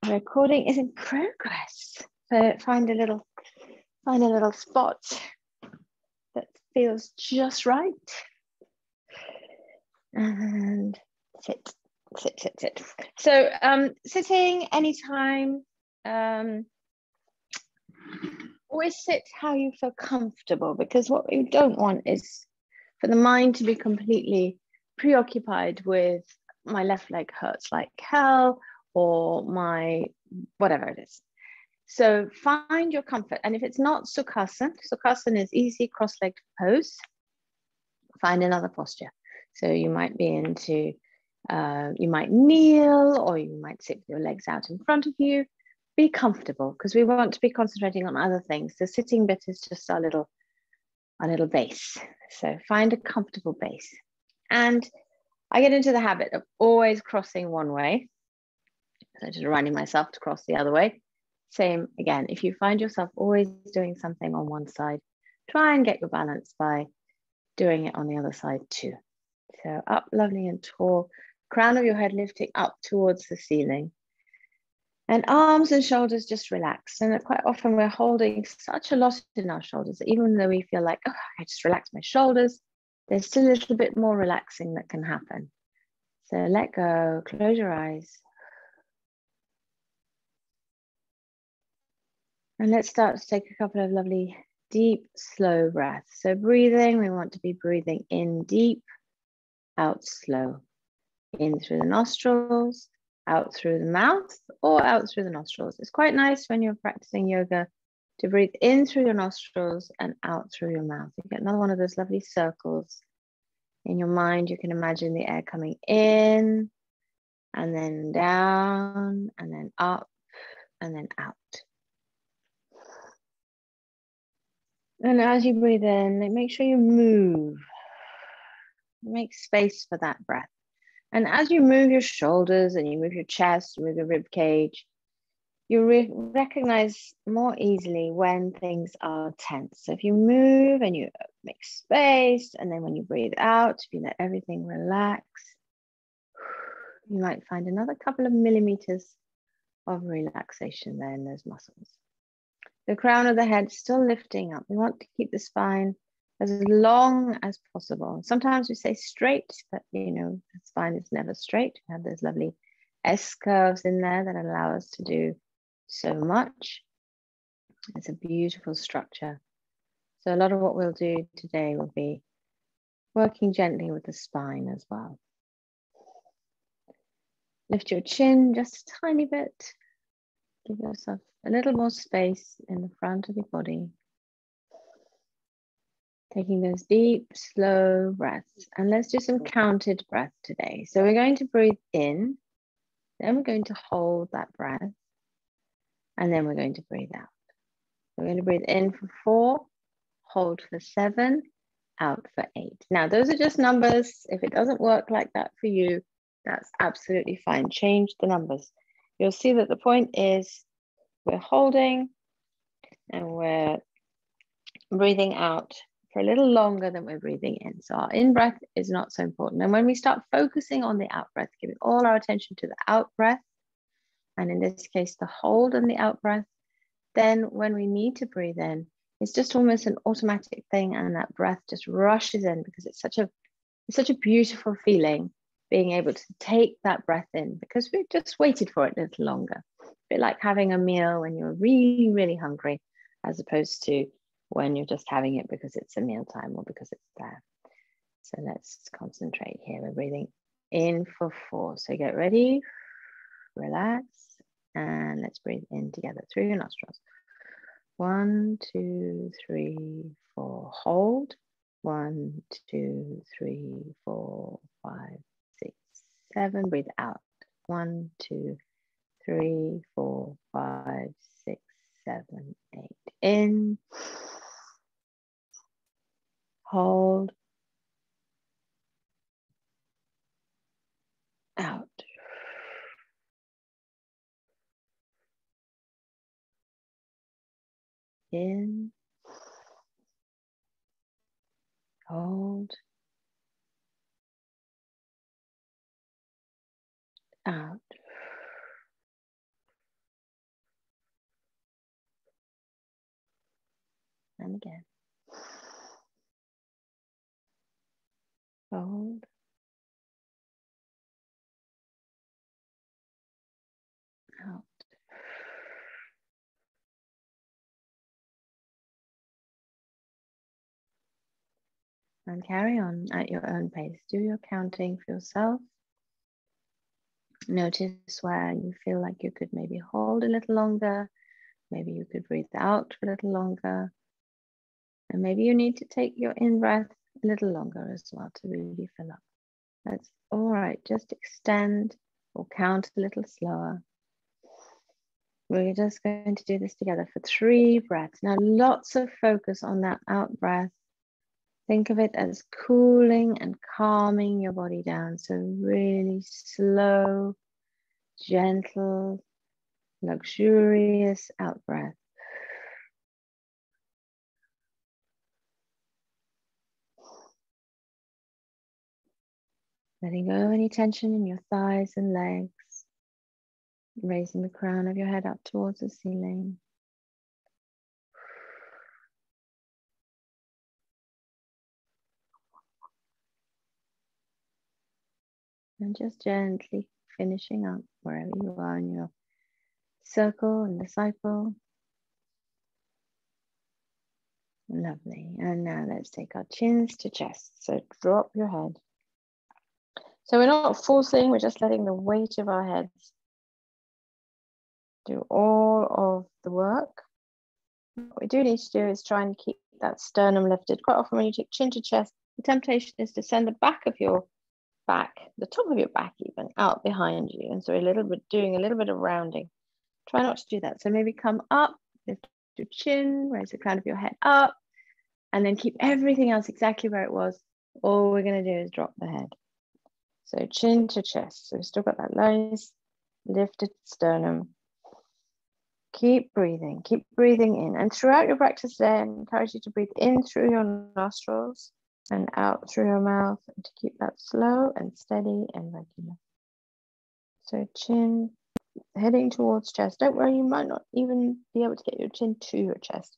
Recording is in progress. So find a little spot that feels just right. And sit. So sitting anytime. Always sit how you feel comfortable, because what we don't want is for the mind to be completely preoccupied with my left leg hurts like hell, or my whatever it is. So find your comfort. And if it's not Sukhasana is easy cross-legged pose. Find another posture. So you might be into, you might kneel, or you might sit with your legs out in front of you. Be comfortable, because we want to be concentrating on other things. The sitting bit is just our little base. So find a comfortable base. And I get into the habit of always crossing one way. So just reminding myself to cross the other way. Same again, if you find yourself always doing something on one side, try and get your balance by doing it on the other side too. So up lovely and tall, crown of your head lifting up towards the ceiling. And arms and shoulders just relax. And quite often we're holding such a lot in our shoulders that even though we feel like, oh, I just relaxed my shoulders, there's still a little bit more relaxing that can happen. So let go, close your eyes. And let's start to take a couple of lovely, deep, slow breaths. So breathing, we want to be breathing in deep, out slow. In through the nostrils, out through the mouth, or out through the nostrils. It's quite nice when you're practicing yoga to breathe in through your nostrils and out through your mouth. You get another one of those lovely circles. In your mind, you can imagine the air coming in, and then down, and then up, and then out. And as you breathe in, make sure you move. Make space for that breath. And as you move your shoulders and you move your chest, you move your rib cage, you recognize more easily when things are tense. So if you move and you make space, and then when you breathe out, if you let everything relax, you might find another couple of millimeters of relaxation there in those muscles. The crown of the head still lifting up. We want to keep the spine as long as possible. Sometimes we say straight, but the spine is never straight. We have those lovely S curves in there that allow us to do so much. It's a beautiful structure. So a lot of what we'll do today will be working gently with the spine as well. Lift your chin just a tiny bit. Give yourself a little more space in the front of your body. Taking those deep, slow breaths. And let's do some counted breath today. So we're going to breathe in, then we're going to hold that breath, and then we're going to breathe out. We're going to breathe in for 4, hold for 7, out for 8. Now, those are just numbers. If it doesn't work like that for you, that's absolutely fine. Change the numbers. You'll see that the point is we're holding and we're breathing out for a little longer than we're breathing in. So our in-breath is not so important. And when we start focusing on the out-breath, giving all our attention to the out-breath, and in this case, the hold and the out-breath, then when we need to breathe in, it's just almost an automatic thing, and that breath just rushes in, because it's such a beautiful feeling being able to take that breath in, because we've just waited for it a little longer. A bit like having a meal when you're really, really hungry, as opposed to when you're just having it because it's a mealtime or because it's there. So let's concentrate here. We're breathing in for 4. So get ready, relax, and let's breathe in together through your nostrils. 1, 2, 3, 4. Hold. 1, 2, 3, 4, 5, 6, 7. Breathe out. 1, 2, 3, 4, 5, 6, 7, 8. In. Hold. Out. In. Hold. Out. and again. Hold. Out. And carry on at your own pace. Do your counting for yourself. Notice where you feel like you could maybe hold a little longer. Maybe you could breathe out for a little longer. And maybe you need to take your in-breath a little longer as well to really fill up. That's all right. Just extend or count a little slower. We're just going to do this together for 3 breaths. Now, lots of focus on that out breath. Think of it as cooling and calming your body down. So really slow, gentle, luxurious out breath. Letting go any tension in your thighs and legs. Raising the crown of your head up towards the ceiling. And just gently finishing up wherever you are in your circle and the cycle. Lovely. And now let's take our chins to chest. So drop your head. So we're not forcing, we're just letting the weight of our heads do all of the work. What we do need to do is try and keep that sternum lifted. Quite often when you take chin to chest, the temptation is to send the back of your back, the top of your back even, out behind you. And so doing a little bit of rounding. Try not to do that. So maybe come up, lift your chin, raise the crown of your head up, and then keep everything else exactly where it was. All we're going to do is drop the head. So chin to chest. So we've still got that nice lifted sternum. Keep breathing in. And throughout your practice today, I encourage you to breathe in through your nostrils and out through your mouth, and to keep that slow and steady and regular. So chin heading towards chest. Don't worry, you might not even be able to get your chin to your chest.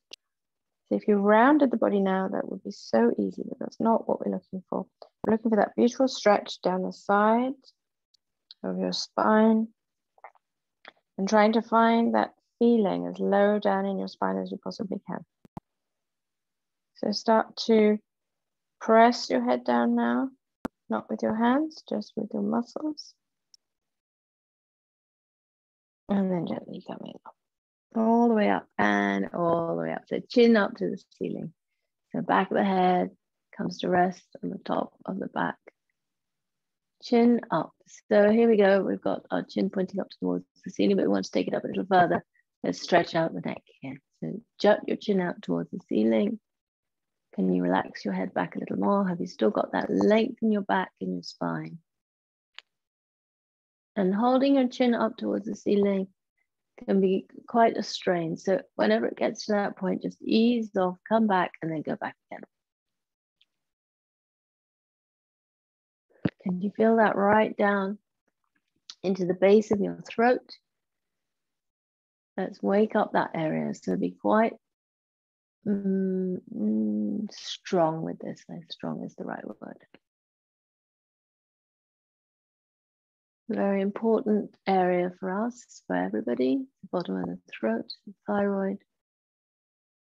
So if you rounded the body now, that would be so easy, but that's not what we're looking for. We're looking for that beautiful stretch down the side of your spine and trying to find that feeling as low down in your spine as you possibly can. So start to press your head down now, not with your hands, just with your muscles. And then gently coming up, all the way up and all the way up. So chin up to the ceiling. So back of the head comes to rest on the top of the back. Chin up. So here we go. We've got our chin pointing up towards the ceiling, but we want to take it up a little further. Let's stretch out the neck here. So jut your chin out towards the ceiling. Can you relax your head back a little more? Have you still got that length in your back and your spine? And holding your chin up towards the ceiling can be quite a strain. So whenever it gets to that point, just ease off, come back, and then go back again. Can you feel that right down into the base of your throat? Let's wake up that area. So be quite strong with this. Strong is the right word. Very important area for us, for everybody. The bottom of the throat, the thyroid.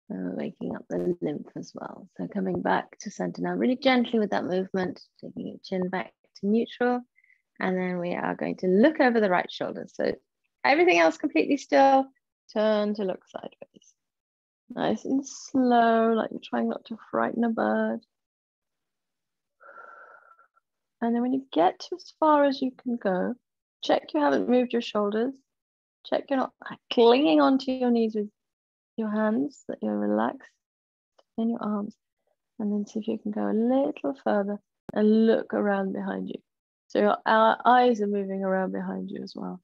And we're waking up the lymph as well. So coming back to center now, really gently with that movement, taking your chin back to neutral. And then we are going to look over the right shoulder. So everything else completely still, turn to look sideways. Nice and slow, like you're trying not to frighten a bird. And then when you get to as far as you can go, check you haven't moved your shoulders. Check you're not clinging onto your knees with your hands, that you're relaxed in your arms. And then see if you can go a little further and look around behind you. So our eyes are moving around behind you as well.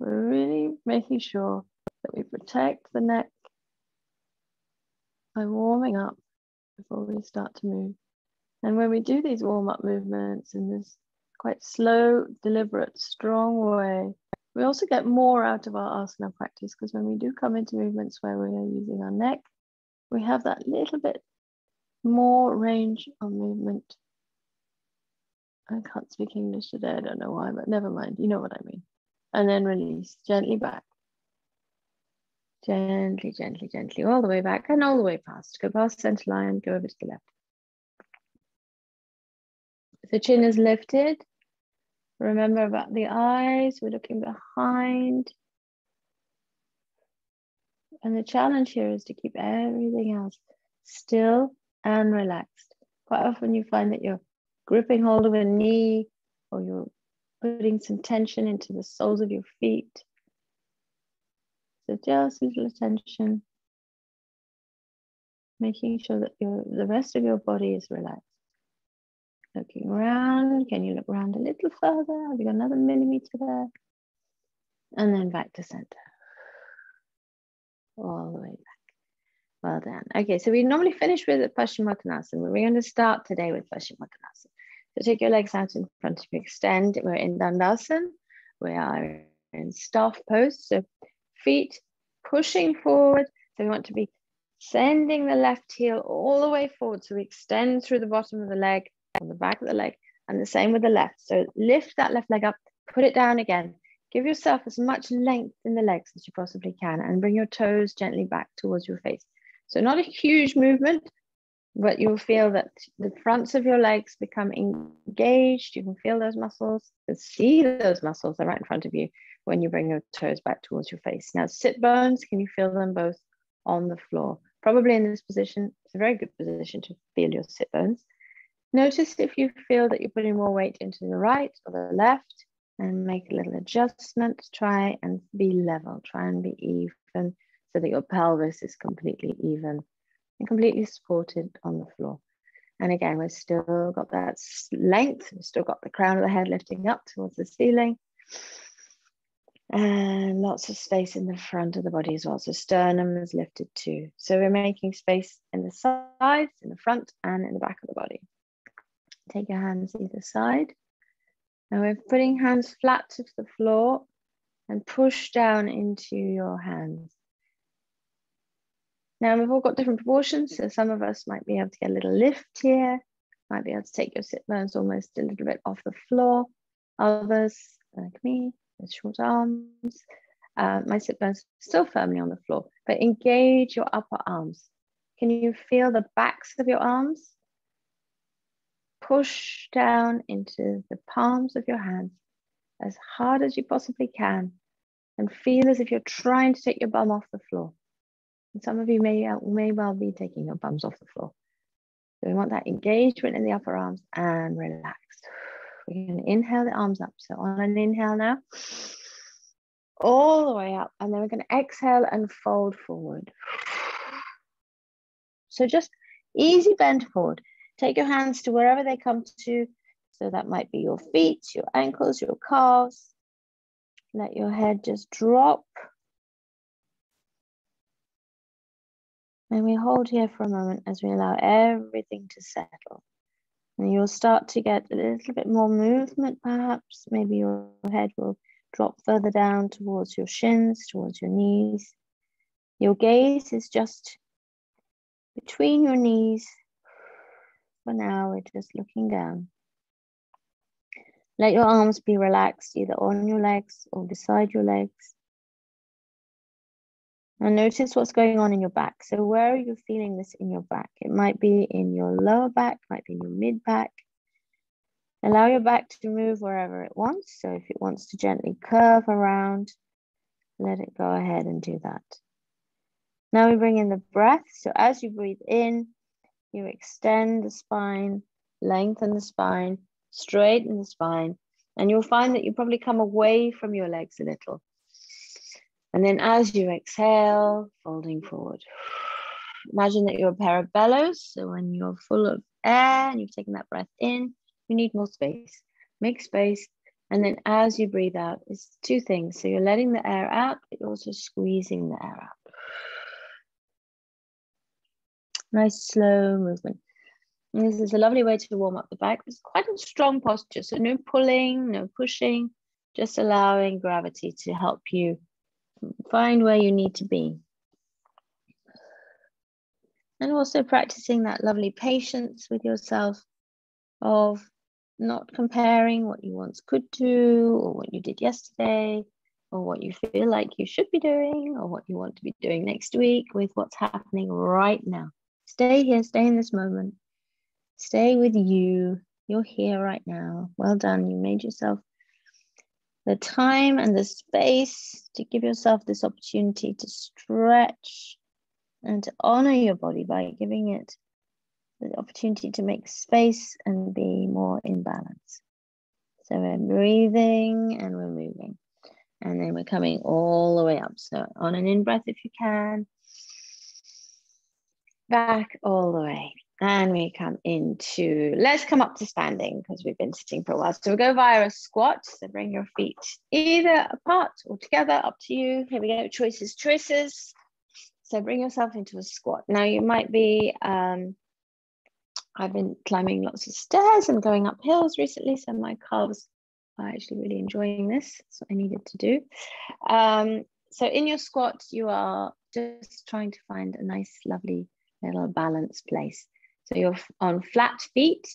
We're really making sure that we protect the neck by warming up before we start to move. And when we do these warm-up movements in this quite slow, deliberate, strong way, we also get more out of our asana practice, because when we do come into movements where we are using our neck we have that little bit more range of movement. I can't speak English today, I don't know why, but never mind, you know what I mean. And then release, gently back. Gently, gently, gently, all the way back and all the way past. Go past center line, go over to the left. The chin is lifted. Remember about the eyes, we're looking behind. And the challenge here is to keep everything else still and relaxed. Quite often you find that you're gripping hold of a knee or you're putting some tension into the soles of your feet. So just a little attention, making sure that the rest of your body is relaxed. Looking around, can you look around a little further? Have you got another millimeter there? And then back to center. All the way back. Well done. Okay, so we normally finish with Paschimottanasana. We're going to start today with Paschimottanasana. So take your legs out in front of you, extend. We're in Dandasana. We are in staff pose. So feet pushing forward. So we want to be sending the left heel all the way forward. So we extend through the bottom of the leg, on the back of the leg, and the same with the left. So lift that left leg up, put it down again. Give yourself as much length in the legs as you possibly can and bring your toes gently back towards your face. So not a huge movement, but you'll feel that the fronts of your legs become engaged. You can feel those muscles, you can see those muscles, they're right in front of you when you bring your toes back towards your face. Now sit bones, can you feel them both on the floor? Probably in this position, it's a very good position to feel your sit bones. Notice if you feel that you're putting more weight into the right or the left, and make a little adjustment. Try and be level, try and be even so that your pelvis is completely even and completely supported on the floor. And again, we've still got that length, we've still got the crown of the head lifting up towards the ceiling. And lots of space in the front of the body as well. So sternum is lifted too. So we're making space in the sides, in the front, and in the back of the body. Take your hands either side. Now we're putting hands flat to the floor and push down into your hands. Now we've all got different proportions, so some of us might be able to get a little lift here, might be able to take your sit bones almost a little bit off the floor. Others, like me, with short arms, my sit bones still firmly on the floor, but engage your upper arms. Can you feel the backs of your arms? Push down into the palms of your hands as hard as you possibly can and feel as if you're trying to take your bum off the floor. And some of you may well be taking your bums off the floor. So we want that engagement in the upper arms and relax. We're going to inhale the arms up. So on an inhale now, all the way up, and then we're going to exhale and fold forward. So just easy bend forward. Take your hands to wherever they come to. So that might be your feet, your ankles, your calves. Let your head just drop. And we hold here for a moment as we allow everything to settle. And you'll start to get a little bit more movement perhaps. Maybe your head will drop further down towards your shins, towards your knees. Your gaze is just between your knees. For now, we're just looking down. Let your arms be relaxed, either on your legs or beside your legs. And notice what's going on in your back. So where are you feeling this in your back? It might be in your lower back, might be in your mid back. Allow your back to move wherever it wants. So if it wants to gently curve around, let it go ahead and do that. Now we bring in the breath. So as you breathe in, you extend the spine, lengthen the spine, straighten the spine, and you'll find that you probably come away from your legs a little. And then as you exhale, folding forward. Imagine that you're a pair of bellows. So when you're full of air and you've taken that breath in, you need more space. Make space. And then as you breathe out, it's two things. So you're letting the air out, but you're also squeezing the air out. Nice slow movement. And this is a lovely way to warm up the back. It's quite a strong posture. So no pulling, no pushing, just allowing gravity to help you find where you need to be. And also practicing that lovely patience with yourself of not comparing what you once could do or what you did yesterday or what you feel like you should be doing or what you want to be doing next week with what's happening right now. Stay here, stay in this moment, stay with you. You're here right now. Well done. You made yourself the time and the space to give yourself this opportunity to stretch and to honor your body by giving it the opportunity to make space and be more in balance. So we're breathing and we're moving. And then we're coming all the way up. So on an in-breath, if you can. Back all the way. And we come into, let's come up to standing because we've been sitting for a while. So we'll go via a squat. So bring your feet either apart or together, up to you. Here we go, choices, choices. So bring yourself into a squat. Now you might be, I've been climbing lots of stairs and going up hills recently. So my calves are actually really enjoying this. That's what I needed to do. So in your squat, you are just trying to find a nice, lovely little balanced place. So you're on flat feet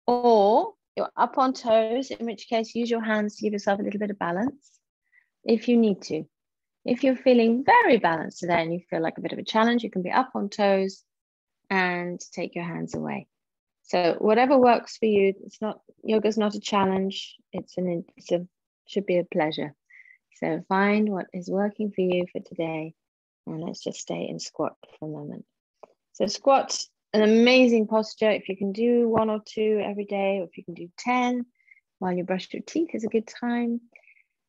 or you're up on toes, in which case use your hands to give yourself a little bit of balance if you need to. If you're feeling very balanced today and you feel like a bit of a challenge, you can be up on toes and take your hands away. So whatever works for you, it's not, yoga's not a challenge, should be a pleasure. So find what is working for you for today and let's just stay in squat for a moment. So squat, an amazing posture. If you can do 1 or 2 every day, or if you can do 10 while you brush your teeth is a good time.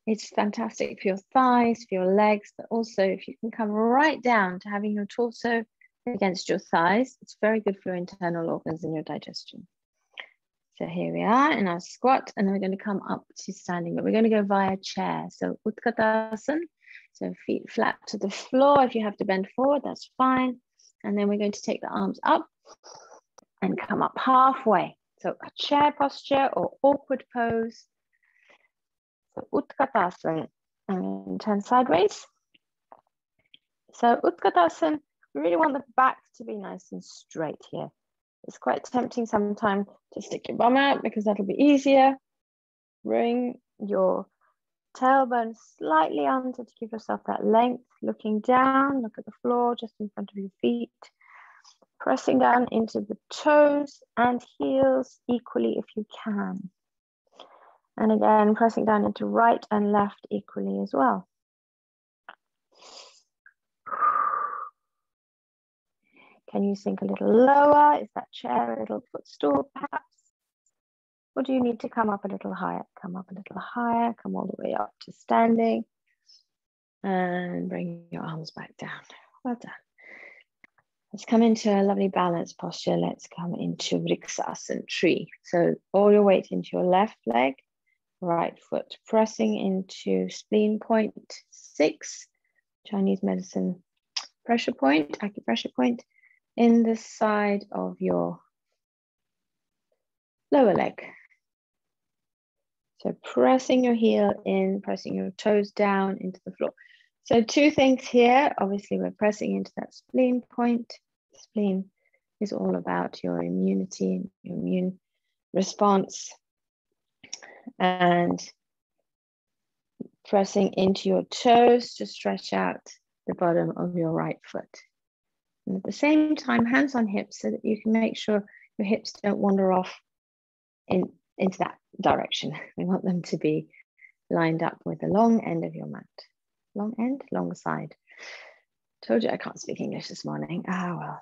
It's fantastic for your thighs, for your legs, but also if you can come right down to having your torso against your thighs, it's very good for your internal organs and your digestion. So here we are in our squat, and then we're going to come up to standing, but we're going to go via chair. So Utkatasana, so feet flat to the floor. If you have to bend forward, that's fine. And then we're going to take the arms up and come up halfway. So a chair posture or awkward pose. So Utkatasana, and turn sideways. So Utkatasana, we really want the back to be nice and straight here. It's quite tempting sometimes to stick your bum out because that'll be easier. Bring your tailbone slightly under to give yourself that length. Looking down, look at the floor just in front of your feet. Pressing down into the toes and heels equally if you can. And again, pressing down into right and left equally as well. Can you sink a little lower? Is that chair a little footstool perhaps? Or do you need to come up a little higher? Come up a little higher, come all the way up to standing. And bring your arms back down. Well done. Let's come into a lovely balanced posture. Let's come into Vriksasana tree. So all your weight into your left leg, right foot, pressing into spleen point 6, Chinese medicine pressure point, acupressure point, in the side of your lower leg. So pressing your heel in, pressing your toes down into the floor. So 2 things here. Obviously, we're pressing into that spleen point. Spleen is all about your immunity, your immune response, and pressing into your toes to stretch out the bottom of your right foot. And at the same time, hands on hips so that you can make sure your hips don't wander off into that direction. We want them to be lined up with the long end of your mat. Long end, long side. Told you I can't speak English this morning. Ah, well.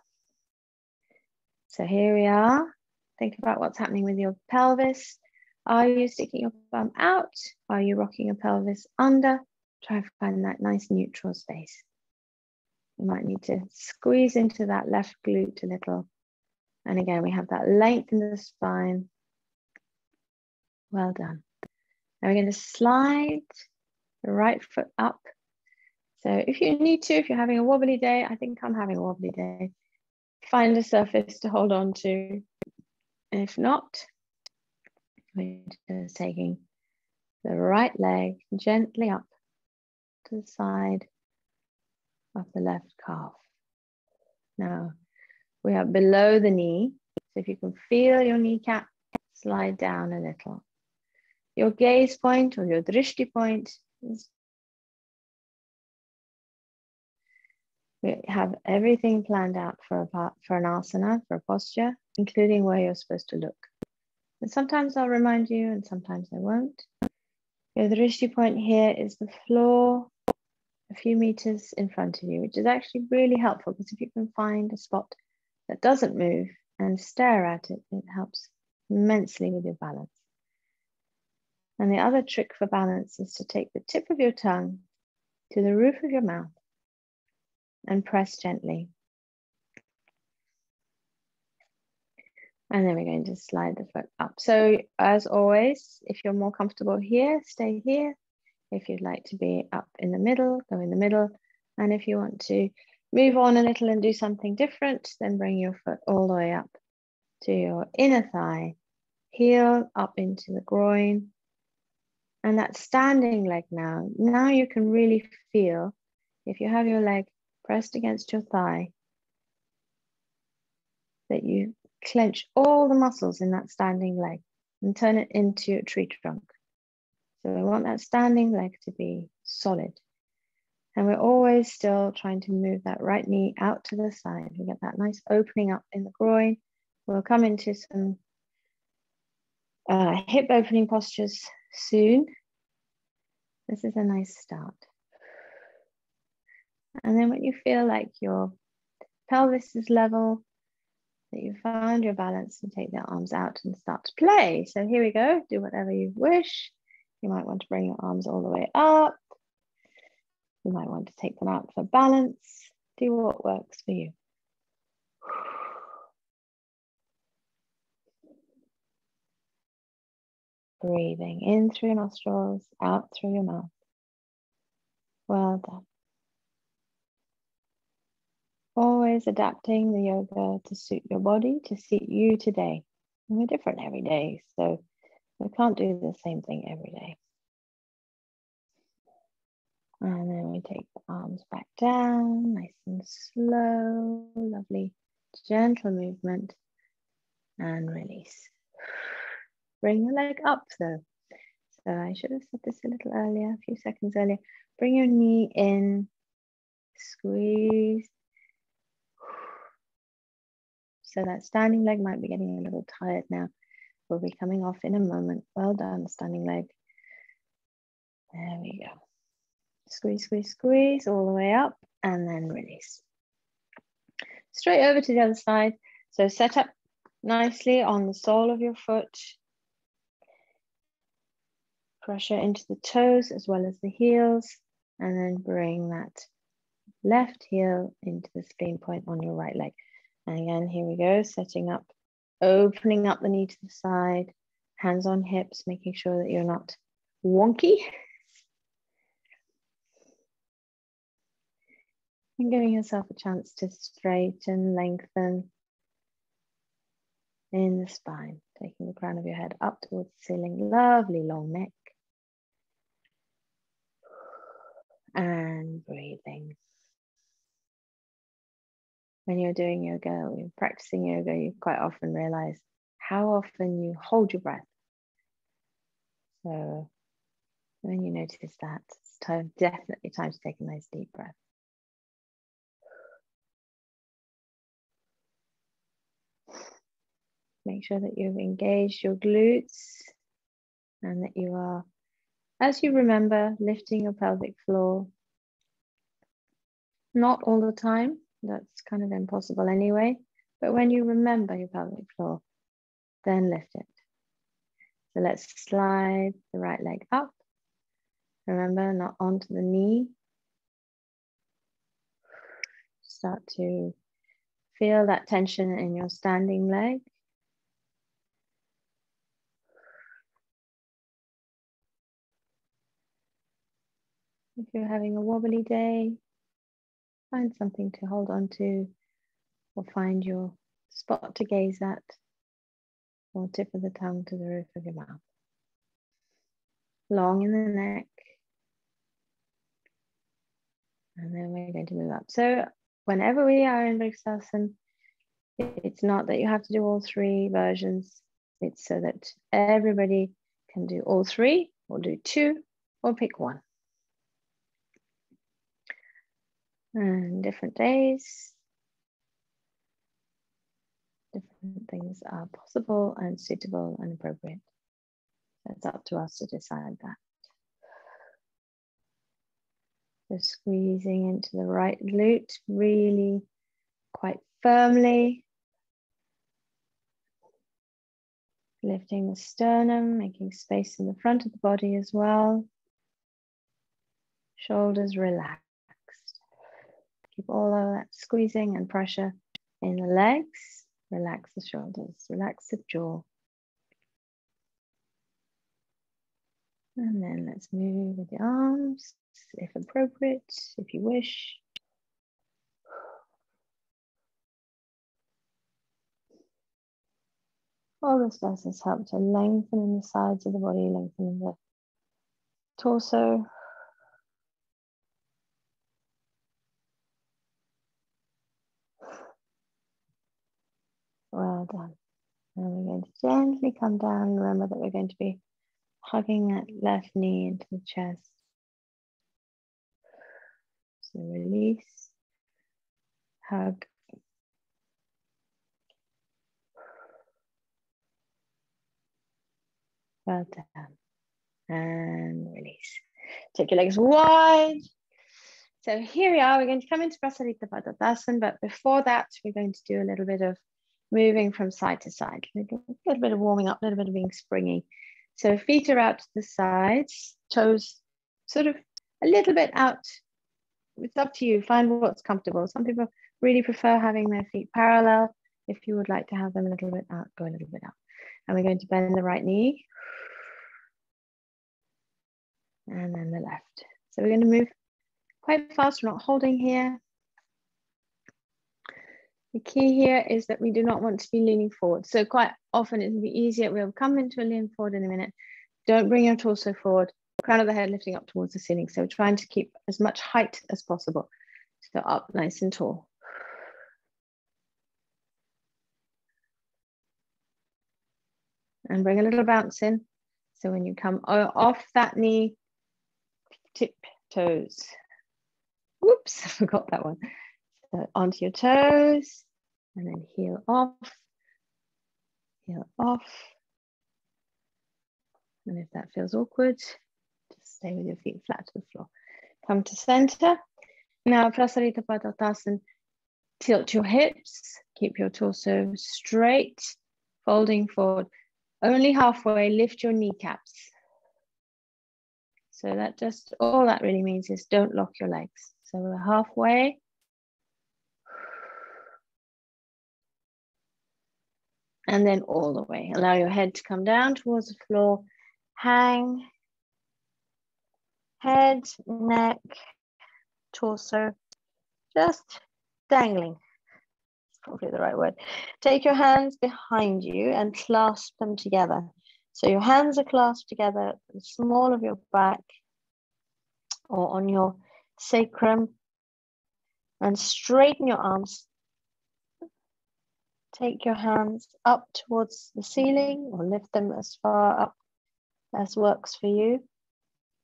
So here we are. Think about what's happening with your pelvis. Are you sticking your bum out? Are you rocking your pelvis under? Try to find that nice neutral space. You might need to squeeze into that left glute a little. And again, we have that length in the spine. Well done. Now we're going to slide the right foot up. So if you need to, if you're having a wobbly day, I think I'm having a wobbly day, find a surface to hold on to. And if not, we're just taking the right leg gently up to the side of the left calf. Now, We are below the knee. So if you can feel your kneecap slide down a little. Your gaze point or your drishti point is, we have everything planned out for an asana, for a posture, including where you're supposed to look. And sometimes I'll remind you and sometimes I won't. Your drishti point here is the floor a few meters in front of you, which is actually really helpful because if you can find a spot that doesn't move and stare at it, it helps immensely with your balance. And the other trick for balance is to take the tip of your tongue to the roof of your mouth and press gently. And then we're going to slide the foot up. So as always, if you're more comfortable here, stay here. If you'd like to be up in the middle, go in the middle. And if you want to move on a little and do something different, then bring your foot all the way up to your inner thigh, heel up into the groin. And that standing leg now you can really feel, if you have your leg pressed against your thigh, that you clench all the muscles in that standing leg and turn it into a tree trunk. So we want that standing leg to be solid. And we're always still trying to move that right knee out to the side. We get that nice opening up in the groin. We'll come into some hip opening postures soon. This is a nice start. And then when you feel like your pelvis is level, that you found your balance, and take the arms out and start to play. So here we go, do whatever you wish. You might want to bring your arms all the way up. You might want to take them out for balance. Do what works for you. Breathing in through your nostrils, out through your mouth. Well done. Always adapting the yoga to suit your body, to suit you today. And we're different every day, so we can't do the same thing every day. And then we take the arms back down, nice and slow, lovely, gentle movement, and release. Bring your leg up though. So I should have said this a little earlier, a few seconds earlier. Bring your knee in, squeeze. So that standing leg might be getting a little tired now. We'll be coming off in a moment. Well done, standing leg. There we go. Squeeze, squeeze, squeeze all the way up and then release. Straight over to the other side. So set up nicely on the sole of your foot. Pressure into the toes as well as the heels. And then bring that left heel into the spleen point on your right leg. And again, here we go, setting up, opening up the knee to the side, hands on hips, making sure that you're not wonky. And giving yourself a chance to straighten, lengthen in the spine, taking the crown of your head up towards the ceiling, lovely long neck. And breathing. When you're doing yoga, when you're practicing yoga, you quite often realize how often you hold your breath. So when you notice that, it's definitely time to take a nice deep breath. Make sure that you've engaged your glutes and that you are, as you remember, lifting your pelvic floor. Not all the time, that's kind of impossible anyway, but when you remember your pelvic floor, then lift it. So let's slide the right leg up. Remember, not onto the knee. Start to feel that tension in your standing leg. If you're having a wobbly day, find something to hold on to or find your spot to gaze at or tip of the tongue to the roof of your mouth. Long in the neck. And then we're going to move up. So whenever we are in Vrikshasana, It's not that you have to do all three versions. It's so that everybody can do all three, or do two, or pick one. And different days, different things are possible and suitable and appropriate. So it's up to us to decide that. So squeezing into the right glute, really quite firmly. Lifting the sternum, making space in the front of the body as well. Shoulders relaxed. Keep all of that squeezing and pressure in the legs. Relax the shoulders, relax the jaw. And then let's move with the arms, if appropriate, if you wish. All this does is help to lengthen in the sides of the body, lengthen in the torso. Well done. And we're going to gently come down. Remember that we're going to be hugging that left knee into the chest. So release, hug. Well done. And release. Take your legs wide. So here we are. We're going to come into Prasarita Padottanasana, but before that, we're going to do a little bit of moving from side to side. A little bit of warming up, a little bit of being springy. So feet are out to the sides, toes sort of a little bit out. It's up to you. Find what's comfortable. Some people really prefer having their feet parallel. If you would like to have them a little bit out, go a little bit out. And we're going to bend the right knee. And then the left. So we're going to move quite fast. We're not holding here. The key here is that we do not want to be leaning forward. So quite often it will be easier. We'll come into a lean forward in a minute. Don't bring your torso forward. Crown of the head lifting up towards the ceiling. So trying to keep as much height as possible. So up nice and tall. And bring a little bounce in. So when you come off that knee, tip toes. Whoops, I forgot that one. So onto your toes and then heel off. Heel off. And if that feels awkward, just stay with your feet flat to the floor. Come to center. Now, Prasarita Padottanasana, tilt your hips, keep your torso straight, folding forward. Only halfway, lift your kneecaps. So that just, all that really means is don't lock your legs. So we're halfway. And then all the way. Allow your head to come down towards the floor. Hang. Head, neck, torso, just dangling. Probably the right word. Take your hands behind you and clasp them together. So your hands are clasped together at the small of your back or on your sacrum, and straighten your arms. Take your hands up towards the ceiling or lift them as far up as works for you.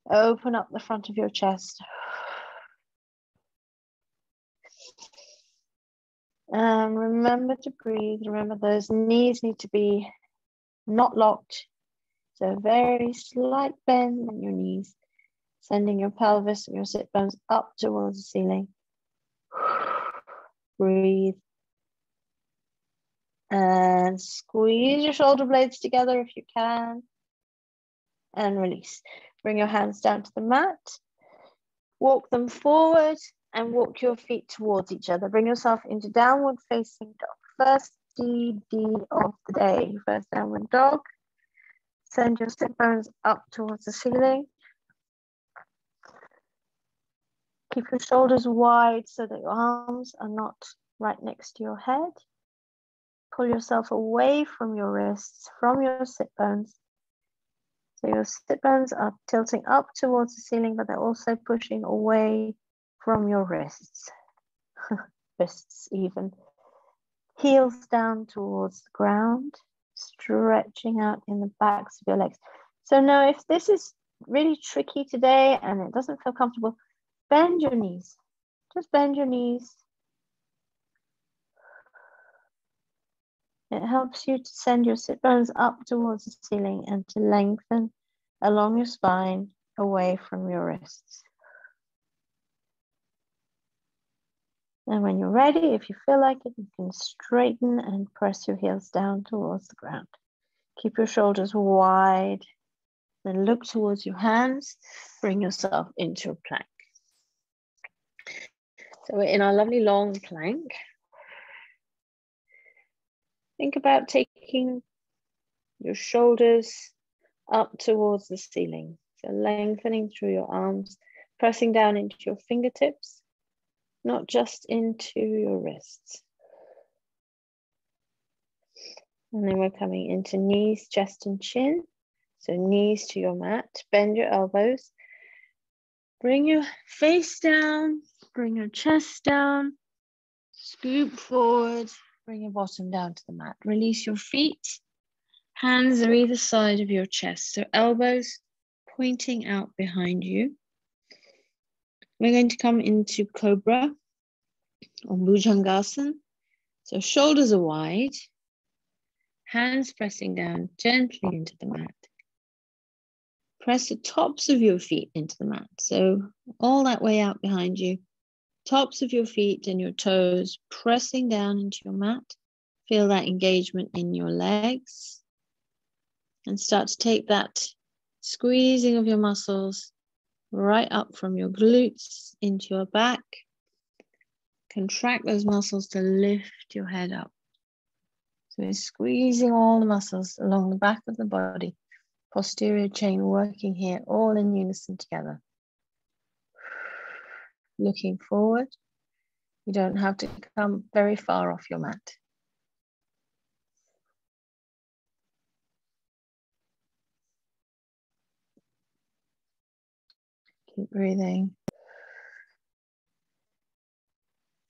Open up the front of your chest. And remember to breathe. Remember those knees need to be not locked. So very slight bend in your knees, sending your pelvis and your sit bones up towards the ceiling. Breathe. And squeeze your shoulder blades together if you can. And release. Bring your hands down to the mat. Walk them forward and walk your feet towards each other. Bring yourself into downward facing dog. First DD of the day. First downward dog. Send your sit bones up towards the ceiling. Keep your shoulders wide so that your arms are not right next to your head. Pull yourself away from your wrists, from your sit bones. So your sit bones are tilting up towards the ceiling, but they're also pushing away from your wrists. Wrists even. heels down towards the ground, stretching out in the backs of your legs. So now if this is really tricky today and it doesn't feel comfortable, bend your knees. Just bend your knees. It helps you to send your sit bones up towards the ceiling and to lengthen along your spine away from your wrists. And when you're ready, if you feel like it, you can straighten and press your heels down towards the ground. Keep your shoulders wide. Then look towards your hands. Bring yourself into a plank. So we're in our lovely long plank. Think about taking your shoulders up towards the ceiling. So lengthening through your arms, pressing down into your fingertips, not just into your wrists. And then we're coming into knees, chest, and chin. So knees to your mat, bend your elbows, bring your face down, bring your chest down, scoop forward, bring your bottom down to the mat. Release your feet, hands are either side of your chest, so elbows pointing out behind you. We're going to come into Cobra or Bhujangasana. So shoulders are wide, hands pressing down gently into the mat. Press the tops of your feet into the mat. So all that way out behind you, tops of your feet and your toes pressing down into your mat. Feel that engagement in your legs. And start to take that squeezing of your muscles right up from your glutes into your back. Contract those muscles to lift your head up. So we're squeezing all the muscles along the back of the body. Posterior chain working here, all in unison together. Looking forward. You don't have to come very far off your mat. Keep breathing.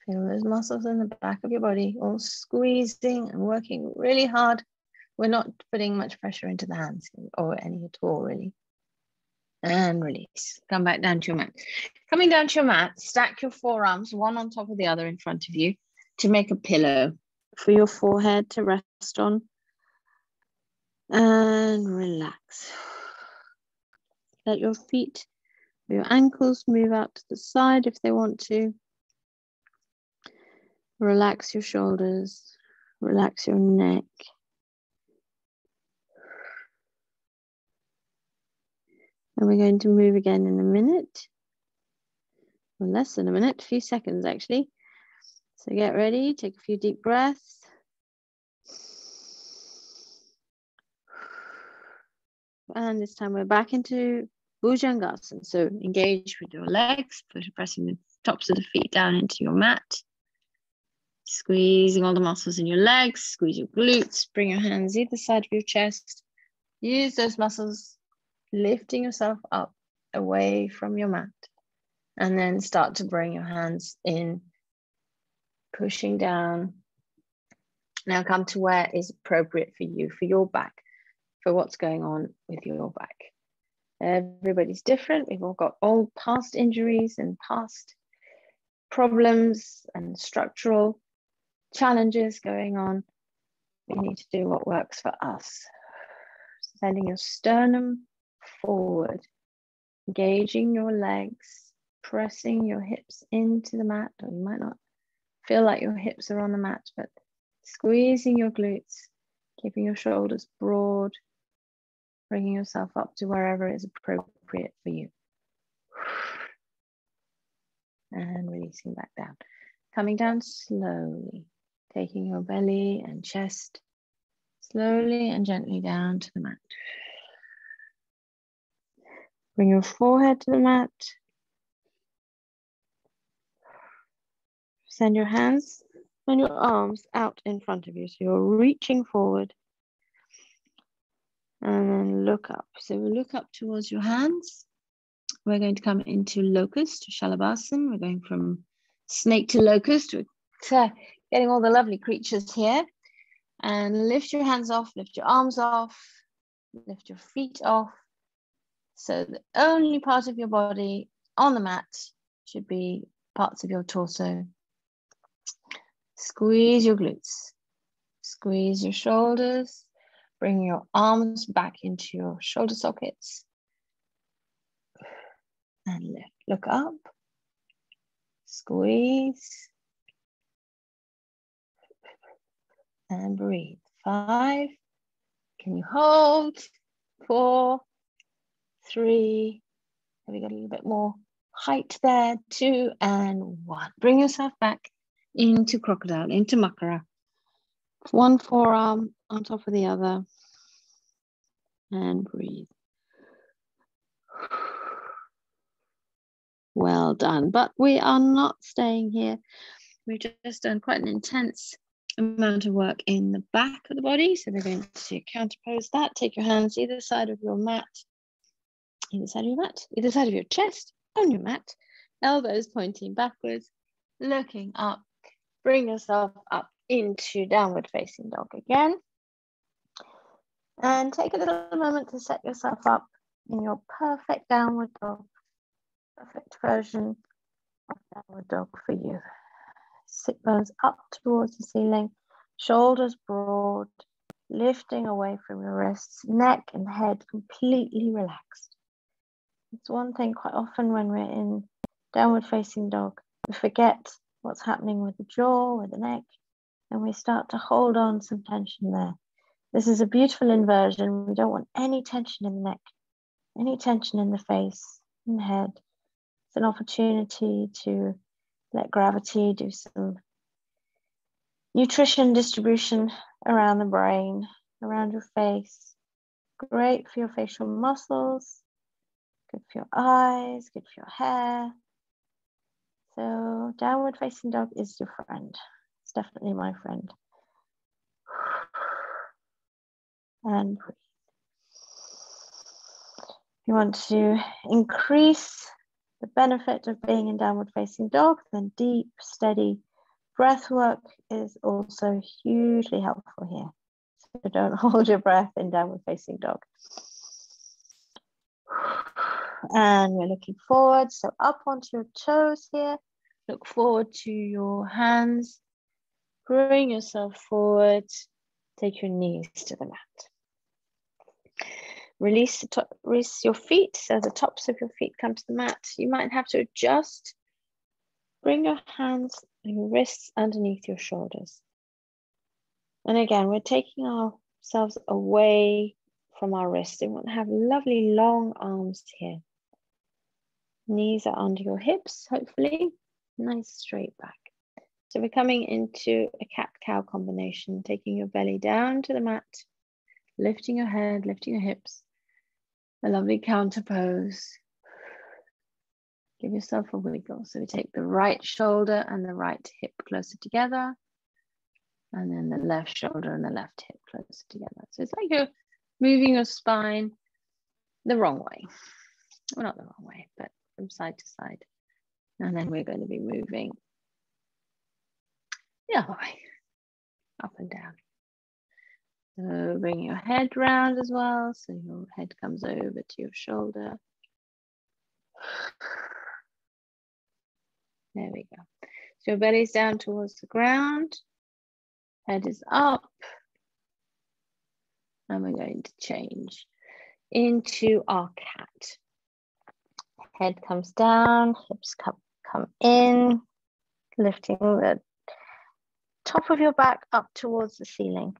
Feel those muscles in the back of your body all squeezing and working really hard. We're not putting much pressure into the hands or any at all, really. And release. Come back down to your mat. Coming down to your mat, stack your forearms one on top of the other in front of you to make a pillow for your forehead to rest on. And relax. Let your feet, your ankles move out to the side if they want to. Relax your shoulders. Relax your neck. And we're going to move again in a minute. Or less than a minute, a few seconds actually. So get ready, take a few deep breaths. And this time we're back into Bhujangasana. So engage with your legs, pressing the tops of the feet down into your mat. Squeezing all the muscles in your legs, squeeze your glutes, bring your hands either side of your chest. Use those muscles, lifting yourself up away from your mat. And then start to bring your hands in, pushing down. Now come to where is appropriate for you, for your back, for what's going on with your back. Everybody's different. We've all got old past injuries and past problems and structural challenges going on. We need to do what works for us. Sending your sternum forward, engaging your legs, pressing your hips into the mat, or you might not feel like your hips are on the mat, but squeezing your glutes, keeping your shoulders broad, bringing yourself up to wherever is appropriate for you. And releasing back down. Coming down slowly, taking your belly and chest slowly and gently down to the mat. Bring your forehead to the mat. Send your hands and your arms out in front of you. So you're reaching forward. And then look up. So we look up towards your hands. We're going to come into locust, Shalabhasana. We're going from snake to locust. To getting all the lovely creatures here. And lift your hands off, lift your arms off, lift your feet off. So the only part of your body on the mat should be parts of your torso. Squeeze your glutes, squeeze your shoulders, bring your arms back into your shoulder sockets. And lift, look up, squeeze, and breathe. 5, can you hold? 4, 3, have we got a little bit more height there? 2 and 1. Bring yourself back into crocodile, into makara. One forearm on top of the other. And breathe. Well done. But we are not staying here. We've just done quite an intense amount of work in the back of the body. So we're going to counterpose that. Take your hands either side of your mat, either side of your mat, either side of your chest on your mat. Elbows pointing backwards, looking up. Bring yourself up into downward facing dog again. And take a little moment to set yourself up in your perfect downward dog, perfect version of downward dog for you. Sit bones up towards the ceiling, shoulders broad, lifting away from your wrists, neck and head completely relaxed. It's one thing quite often when we're in downward facing dog, we forget what's happening with the jaw, with the neck, and we start to hold on some tension there. This is a beautiful inversion. We don't want any tension in the neck, any tension in the face, in the head. It's an opportunity to let gravity do some nutrition distribution around the brain, around your face. Great for your facial muscles, good for your eyes, good for your hair. So downward facing dog is your friend. It's definitely my friend. And breathe. If you want to increase the benefit of being in downward facing dog, then deep, steady breath work is also hugely helpful here. So don't hold your breath in downward facing dog. And we're looking forward, so up onto your toes here. Look forward to your hands. Bring yourself forward. Take your knees to the mat. Release your feet, so the tops of your feet come to the mat. You might have to adjust. Bring your hands and your wrists underneath your shoulders. And again, we're taking ourselves away from our wrists. We want to have lovely long arms here. Knees are under your hips, hopefully. Nice straight back. So we're coming into a cat-cow combination, taking your belly down to the mat, lifting your head, lifting your hips. A lovely counter pose. Give yourself a wiggle. So we take the right shoulder and the right hip closer together. And then the left shoulder and the left hip closer together. So it's like you're moving your spine the wrong way. Well, not the wrong way, but from side to side. And then we're going to be moving the other way, up and down. So bring your head round as well. So your head comes over to your shoulder. There we go. So your belly's down towards the ground. Head is up. And we're going to change into our cat. Head comes down, hips come in, lifting the top of your back up towards the ceiling.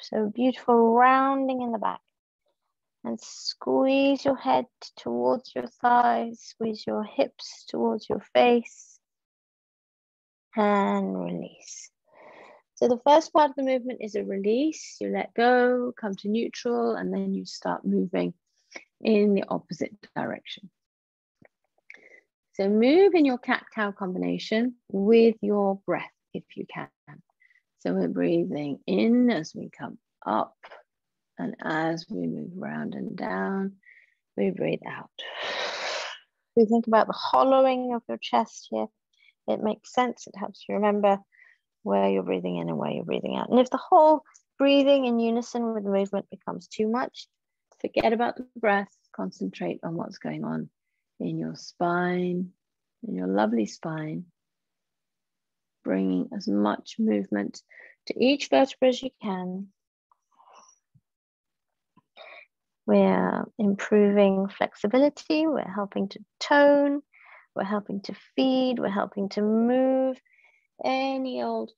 So beautiful rounding in the back. And squeeze your head towards your thighs, squeeze your hips towards your face, and release. So the first part of the movement is a release. You let go, come to neutral, and then you start moving in the opposite direction. So move in your cat-cow combination with your breath if you can. So we're breathing in as we come up, and as we move round and down, we breathe out. We think about the hollowing of your chest here. It makes sense. It helps you remember where you're breathing in and where you're breathing out. And if the whole breathing in unison with the movement becomes too much, forget about the breath, concentrate on what's going on in your spine, in your lovely spine, bringing as much movement to each vertebra as you can. We're improving flexibility, we're helping to tone, we're helping to feed, we're helping to move any old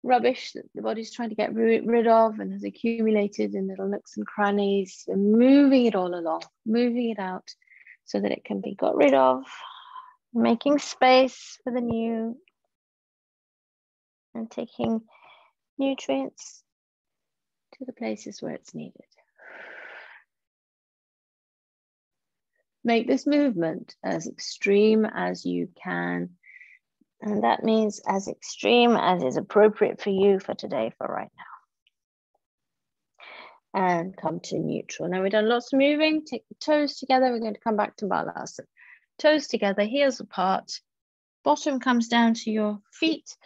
rubbish that the body's trying to get rid of and has accumulated in little nooks and crannies, and moving it all along, moving it out so that it can be got rid of, making space for the new and taking nutrients to the places where it's needed. Make this movement as extreme as you can. And that means as extreme as is appropriate for you for today, for right now. And come to neutral. Now we've done lots of moving. Take the toes together. We're going to come back to balasana. Toes together, heels apart. Bottom comes down to your feet.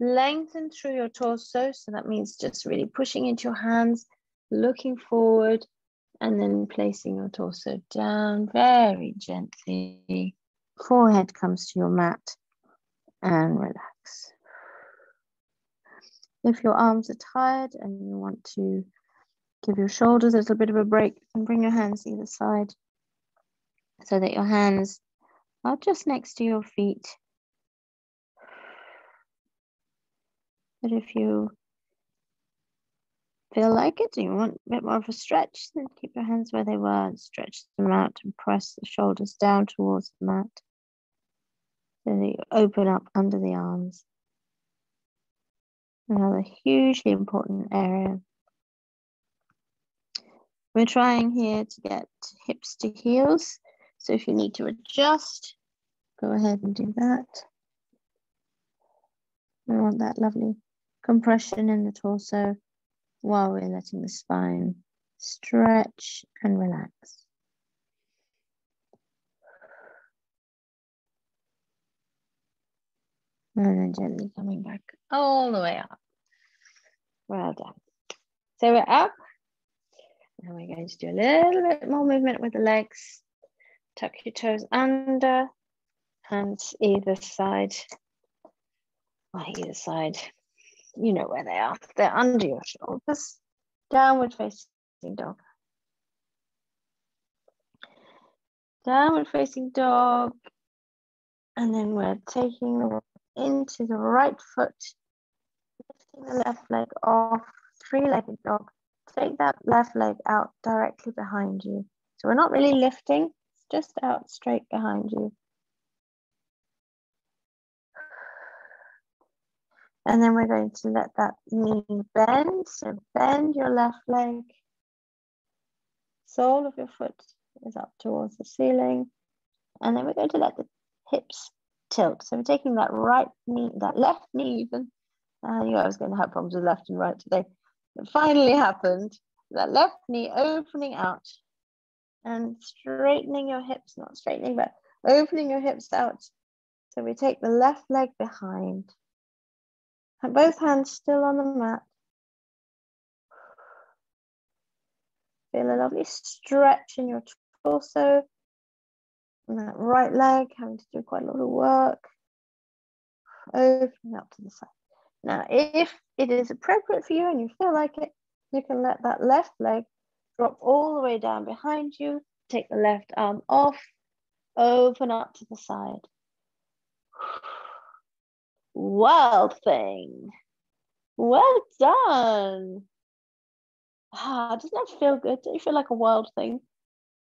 Lengthen through your torso. So that means just really pushing into your hands, looking forward, and then placing your torso down very gently. Forehead comes to your mat and relax. If your arms are tired and you want to give your shoulders a little bit of a break, and bring your hands either side so that your hands are just next to your feet. But if you feel like it, and you want a bit more of a stretch, then keep your hands where they were and stretch them out and press the shoulders down towards the mat so that you open up under the arms. Another hugely important area. We're trying here to get hips to heels. So if you need to adjust, go ahead and do that. We want that lovely compression in the torso while we're letting the spine stretch and relax. And then gently coming back all the way up. Well done. So we're up. Now we're going to do a little bit more movement with the legs. Tuck your toes under, hands either side. On either side. You know where they are. They're under your shoulders. Downward facing dog. Downward facing dog. And then we're taking the into the right foot, lifting the left leg off, three-legged dog. Take that left leg out directly behind you. So we're not really lifting, it's just out straight behind you. And then we're going to let that knee bend. So bend your left leg. Sole of your foot is up towards the ceiling. And then we're going to let the hips tilt. So we're taking that right knee, that left knee even. I knew I was going to have problems with left and right today. It finally happened. That left knee opening out and straightening your hips, not straightening, but opening your hips out. So we take the left leg behind. And both hands still on the mat. Feel a lovely stretch in your torso. And that right leg having to do quite a lot of work. Opening up to the side. Now, if it is appropriate for you and you feel like it, you can let that left leg drop all the way down behind you. Take the left arm off. Open up to the side. Wild thing. Well done. Doesn't that feel good? Don't you feel like a wild thing?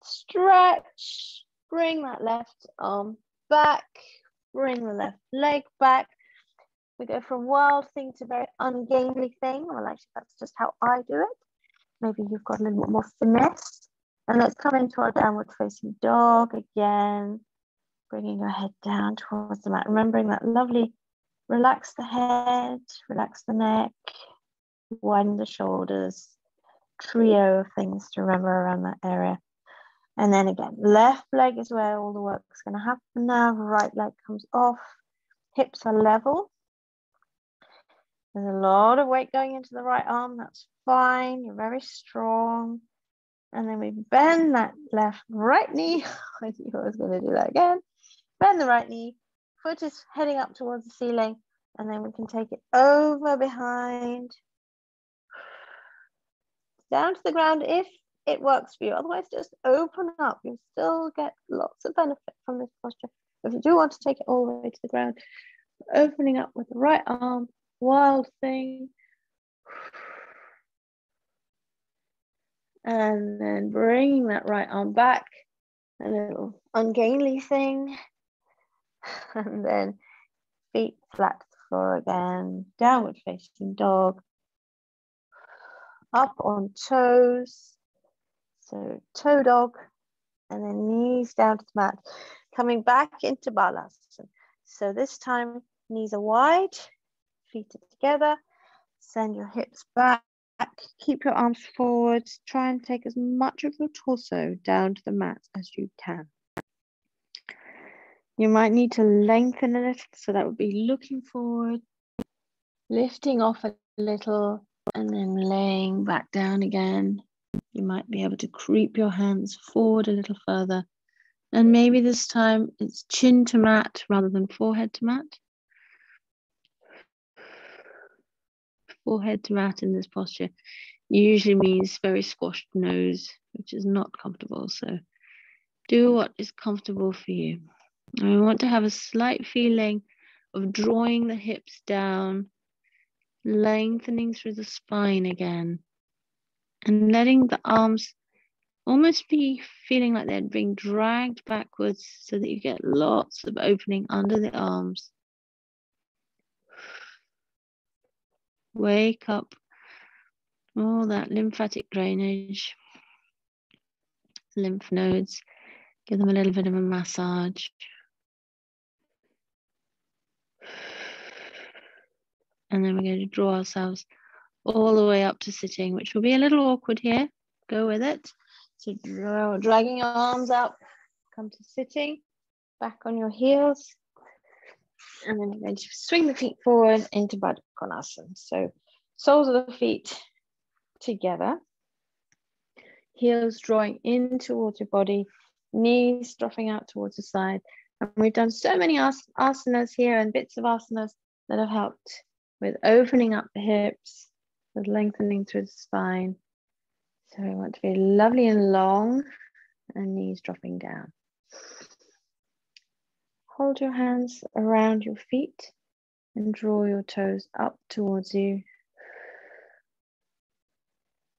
Stretch. Bring that left arm back. Bring the left leg back. We go from wild thing to very ungainly thing. Well, actually, that's just how I do it. Maybe you've got a little bit more finesse. And let's come into our downward facing dog again. Bringing your head down towards the mat. Remembering that lovely, relax the head, relax the neck, widen the shoulders. Trio of things to remember around that area. And then again, left leg is where all the work is going to happen now. Right leg comes off. Hips are level. There's a lot of weight going into the right arm. That's fine. You're very strong. And then we bend that right knee. I knew I was going to do that again. Bend the right knee. Foot is heading up towards the ceiling. And then we can take it over behind. Down to the ground if it works for you. Otherwise, just open up. You'll still get lots of benefit from this posture. If you do want to take it all the way to the ground, opening up with the right arm, wild thing. And then bringing that right arm back, a little ungainly thing. And then feet flat to the floor again, downward facing dog. Up on toes, so toe dog, and then knees down to the mat. Coming back into Balasana. So this time, knees are wide, feet are together. Send your hips back. Keep your arms forward. Try and take as much of your torso down to the mat as you can. You might need to lengthen a little, so that would be looking forward, lifting off a little, and then laying back down again. You might be able to creep your hands forward a little further. And maybe this time it's chin to mat rather than forehead to mat. Forehead to mat in this posture usually means very squashed nose, which is not comfortable. So do what is comfortable for you. And we want to have a slight feeling of drawing the hips down, lengthening through the spine again, and letting the arms almost be feeling like they're being dragged backwards so that you get lots of opening under the arms. Wake up all that lymphatic drainage, lymph nodes. Give them a little bit of a massage. And then we're going to draw ourselves all the way up to sitting, which will be a little awkward here. Go with it. So dragging your arms up, come to sitting, back on your heels. And then you're going to swing the feet forward into Baddha Konasana. So soles of the feet together, heels drawing in towards your body, knees dropping out towards the side. And we've done so many asanas here and bits of asanas that have helped with opening up the hips, with lengthening through the spine. So we want to be lovely and long, and knees dropping down. Hold your hands around your feet and draw your toes up towards you.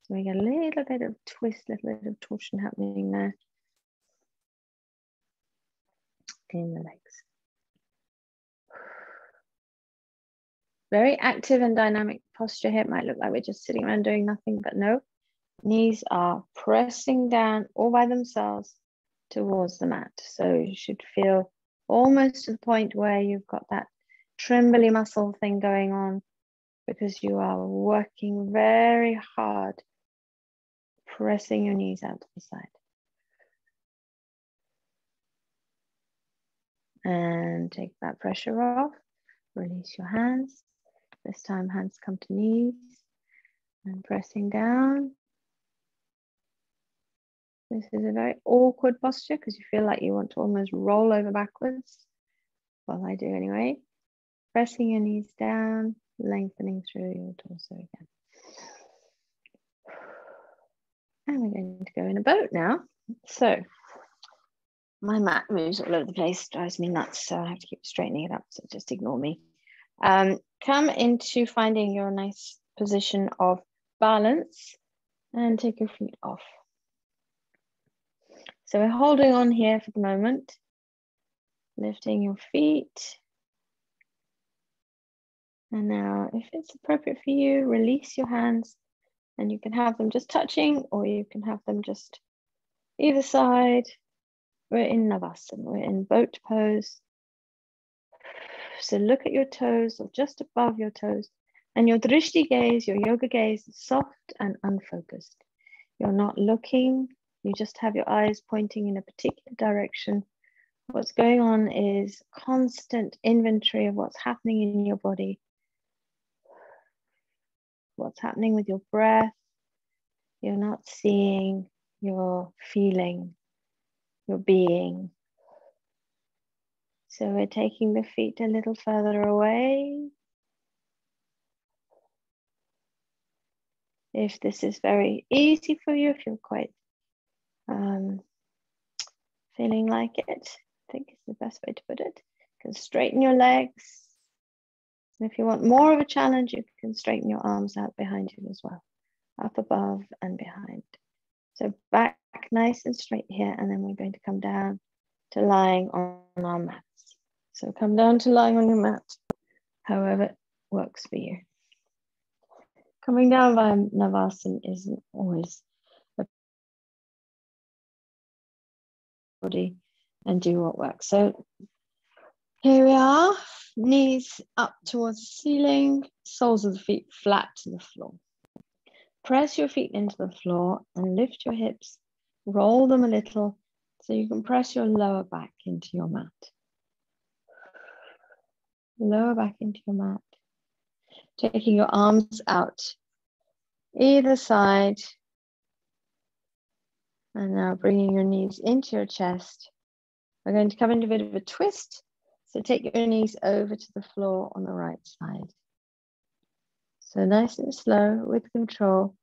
So we get a little bit of twist, a little bit of torsion happening there in the legs. Very active and dynamic posture here. It might look like we're just sitting around doing nothing, but no. Knees are pressing down all by themselves towards the mat. So you should feel almost to the point where you've got that trembly muscle thing going on, because you are working very hard, pressing your knees out to the side. And take that pressure off. Release your hands. This time hands come to knees and pressing down. This is a very awkward posture because you feel like you want to almost roll over backwards. Well, I do anyway. Pressing your knees down, lengthening through your torso again. And we're going to go in a boat now. So my mat moves all over the place, drives me nuts, so I have to keep straightening it up, so just ignore me. Come into finding your nice position of balance and take your feet off. So we're holding on here for the moment, lifting your feet. And now, if it's appropriate for you, release your hands, and you can have them just touching, or you can have them just either side. We're in Navasana, we're in boat pose. So look at your toes, or just above your toes, and your drishti gaze, your yoga gaze, is soft and unfocused. You're not looking, you just have your eyes pointing in a particular direction. What's going on is constant inventory of what's happening in your body. what's happening with your breath. You're not seeing, you're feeling, you're being. So we're taking the feet a little further away. If this is very easy for you, if you're quite feeling like it, I think it's the best way to put it. You can straighten your legs. And if you want more of a challenge, you can straighten your arms out behind you as well, up above and behind. So back nice and straight here, and then we're going to come down to lying on our mats. So come down to lying on your mat, however works for you. Coming down via Navasana isn't always a body and do what works. So here we are, knees up towards the ceiling, soles of the feet flat to the floor. Press your feet into the floor and lift your hips, roll them a little so you can press your lower back into your mat. Lower back into your mat. Taking your arms out either side. And now bringing your knees into your chest. We're going to come into a bit of a twist. So take your knees over to the floor on the right side. So nice and slow with control,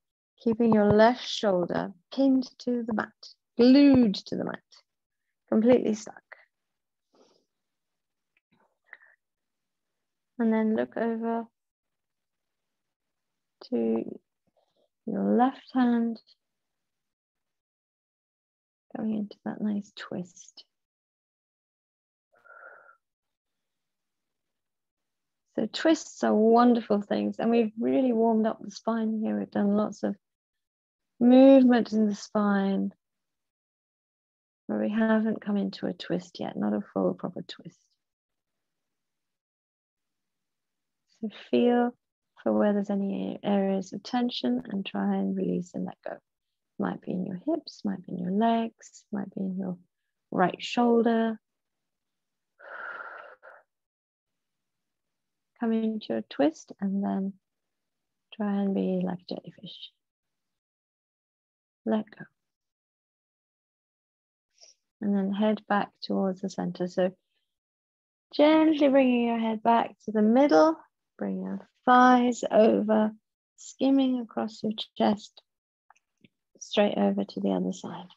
keeping your left shoulder pinned to the mat, glued to the mat, completely stuck. And then look over to your left hand, going into that nice twist. So twists are wonderful things, and we've really warmed up the spine here. We've done lots of movement in the spine, but we haven't come into a twist yet, not a full proper twist. So feel for where there's any areas of tension and try and release and let go. Might be in your hips, might be in your legs, might be in your right shoulder. Come into a twist and then try and be like a jellyfish. Let go. And then head back towards the center. So gently bringing your head back to the middle. Bring your thighs over, skimming across your chest, straight over to the other side.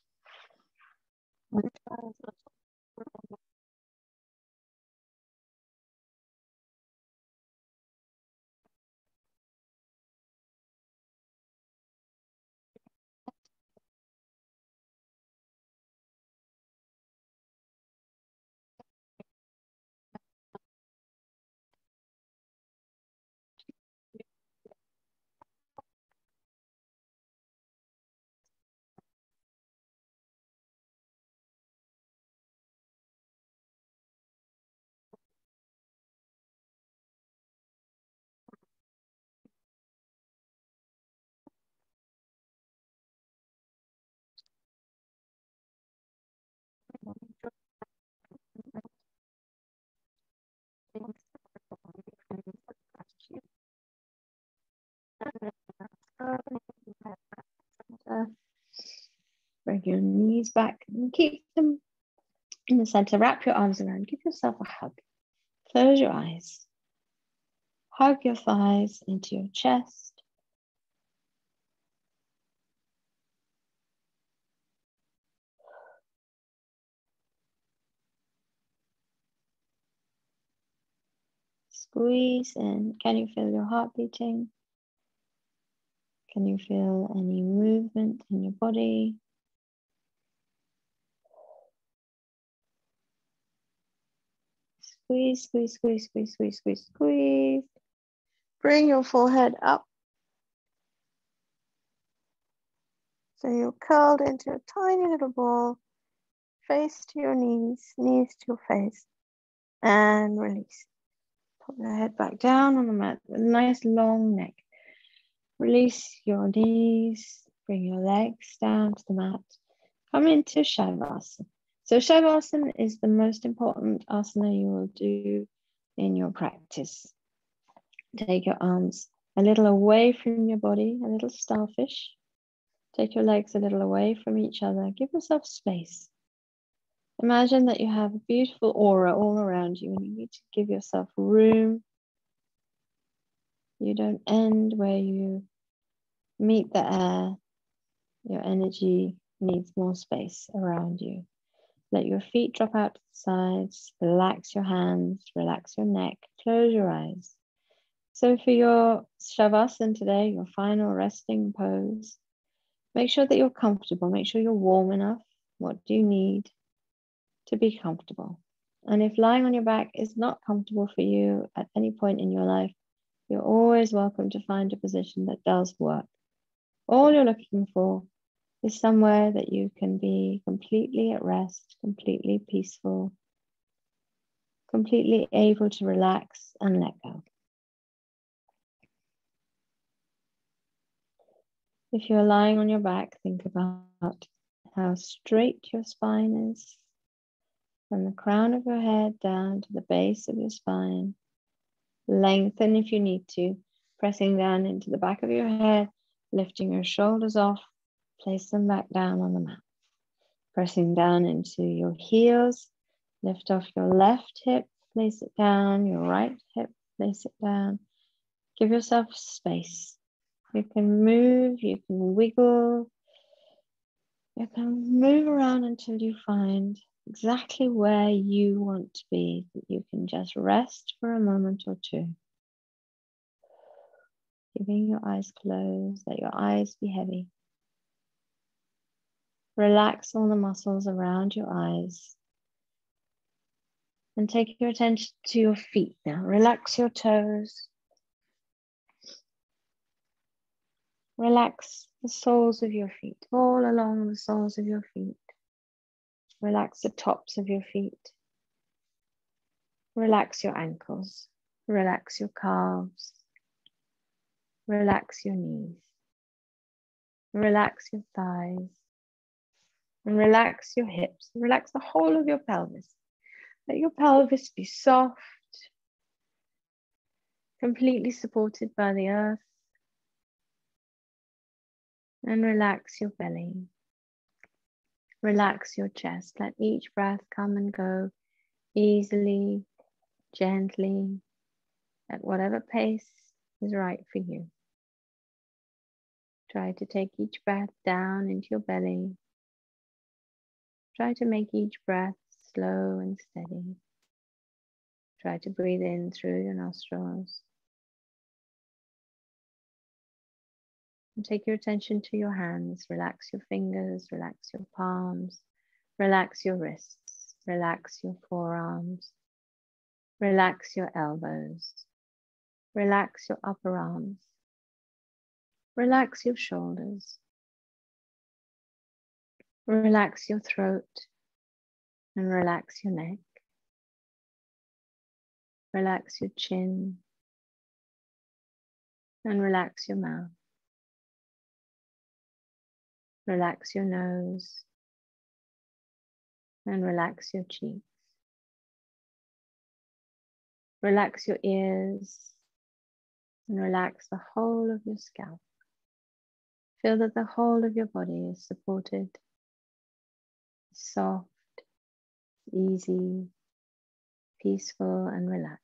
Bring your knees back and keep them in the center. Wrap your arms around. Give yourself a hug. Close your eyes. Hug your thighs into your chest. Squeeze in. Can you feel your heart beating? Can you feel any movement in your body? Squeeze, squeeze, squeeze, squeeze, squeeze, squeeze, squeeze. Bring your forehead up. So you're curled into a tiny little ball. Face to your knees, knees to your face. And release. Put your head back down on the mat with a nice long neck. Release your knees. Bring your legs down to the mat. Come into Shavasana. So Shavasana is the most important asana you will do in your practice. Take your arms a little away from your body, a little starfish. Take your legs a little away from each other. Give yourself space. Imagine that you have a beautiful aura all around you and you need to give yourself room. You don't end where you meet the air. Your energy needs more space around you. Let your feet drop out to the sides. Relax your hands, relax your neck, close your eyes. So for your Shavasana today, your final resting pose, make sure that you're comfortable. Make sure you're warm enough. What do you need to be comfortable? And if lying on your back is not comfortable for you at any point in your life, you're always welcome to find a position that does work. All you're looking for is somewhere that you can be completely at rest, completely peaceful, completely able to relax and let go. If you're lying on your back, think about how straight your spine is, from the crown of your head down to the base of your spine. Lengthen if you need to, pressing down into the back of your head, lifting your shoulders off, place them back down on the mat. Pressing down into your heels, lift off your left hip, place it down, your right hip, place it down. Give yourself space. You can move, you can wiggle, you can move around until you find exactly where you want to be. You can just rest for a moment or two. Keeping your eyes closed, let your eyes be heavy. Relax all the muscles around your eyes. And take your attention to your feet now. Relax your toes. Relax the soles of your feet, all along the soles of your feet. Relax the tops of your feet. Relax your ankles. Relax your calves. Relax your knees. Relax your thighs. And relax your hips. Relax the whole of your pelvis. Let your pelvis be soft, completely supported by the earth. And relax your belly. Relax your chest. Let each breath come and go easily, gently, at whatever pace is right for you. Try to take each breath down into your belly. Try to make each breath slow and steady. Try to breathe in through your nostrils. And take your attention to your hands. Relax your fingers, relax your palms, relax your wrists, relax your forearms, relax your elbows, relax your upper arms, relax your shoulders, relax your throat, and relax your neck. Relax your chin, and relax your mouth. Relax your nose, and relax your cheeks. Relax your ears, and relax the whole of your scalp. Feel that the whole of your body is supported, soft, easy, peaceful, and relaxed.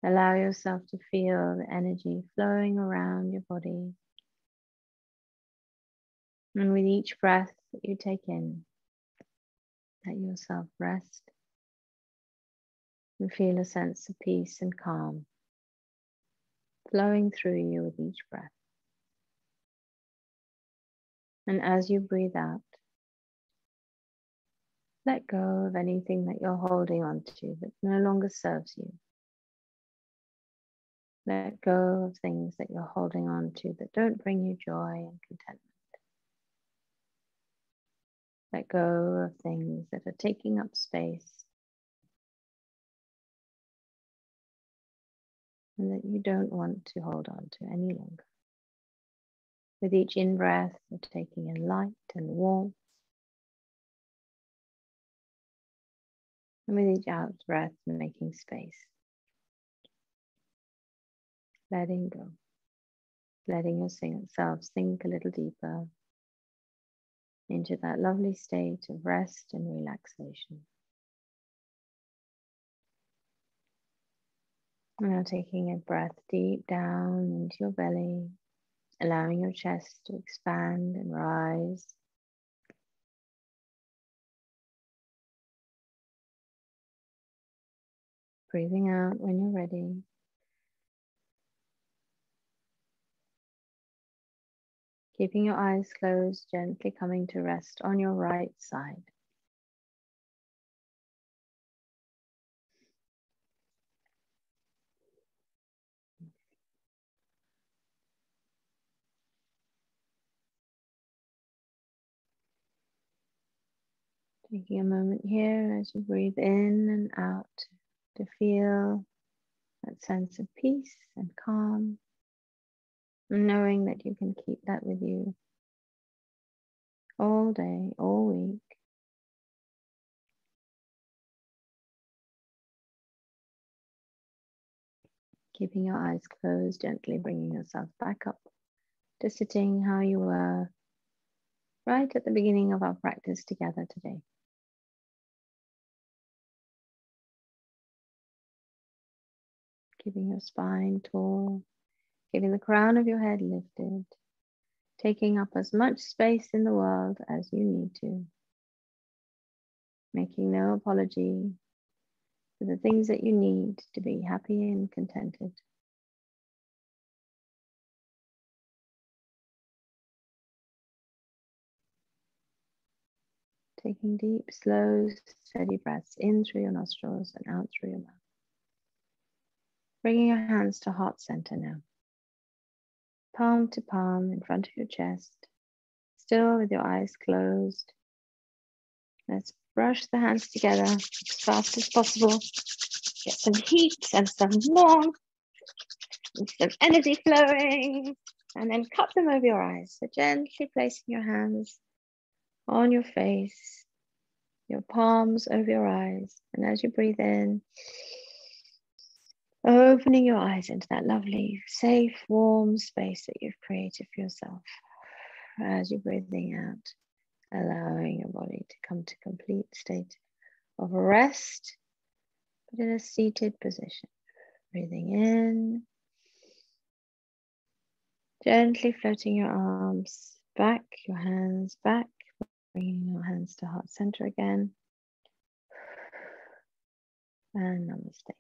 Allow yourself to feel the energy flowing around your body. And with each breath that you take in, let yourself rest and feel a sense of peace and calm flowing through you with each breath. And as you breathe out, let go of anything that you're holding on to that no longer serves you. Let go of things that you're holding on to that don't bring you joy and contentment. Let go of things that are taking up space and that you don't want to hold on to any longer. With each in-breath, you're taking in light and warmth. And with each out-breath, making space. letting go, letting yourself sink a little deeper into that lovely state of rest and relaxation. Now taking a breath deep down into your belly, allowing your chest to expand and rise. Breathing out when you're ready. Keeping your eyes closed, gently coming to rest on your right side. Taking a moment here as you breathe in and out to feel that sense of peace and calm, and knowing that you can keep that with you all day, all week. Keeping your eyes closed, gently bringing yourself back up to sitting how you were right at the beginning of our practice together today. Keeping your spine tall, keeping the crown of your head lifted, taking up as much space in the world as you need to, making no apology for the things that you need to be happy and contented. Taking deep, slow, steady breaths in through your nostrils and out through your mouth. Bringing your hands to heart center now. Palm to palm in front of your chest, still with your eyes closed. Let's brush the hands together as fast as possible. Get some heat and some warmth and some energy flowing. And then cup them over your eyes. So gently placing your hands on your face, your palms over your eyes. And as you breathe in, opening your eyes into that lovely, safe, warm space that you've created for yourself. As you're breathing out, allowing your body to come to complete state of rest, but in a seated position. Breathing in, gently floating your arms back, your hands back, bringing your hands to heart center again. And namaste.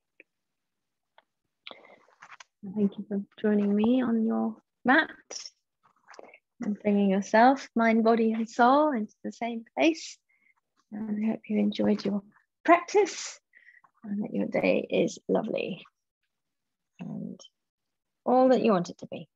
Thank you for joining me on your mat and bringing yourself, mind, body, and soul into the same place. And I hope you enjoyed your practice and that your day is lovely and all that you want it to be.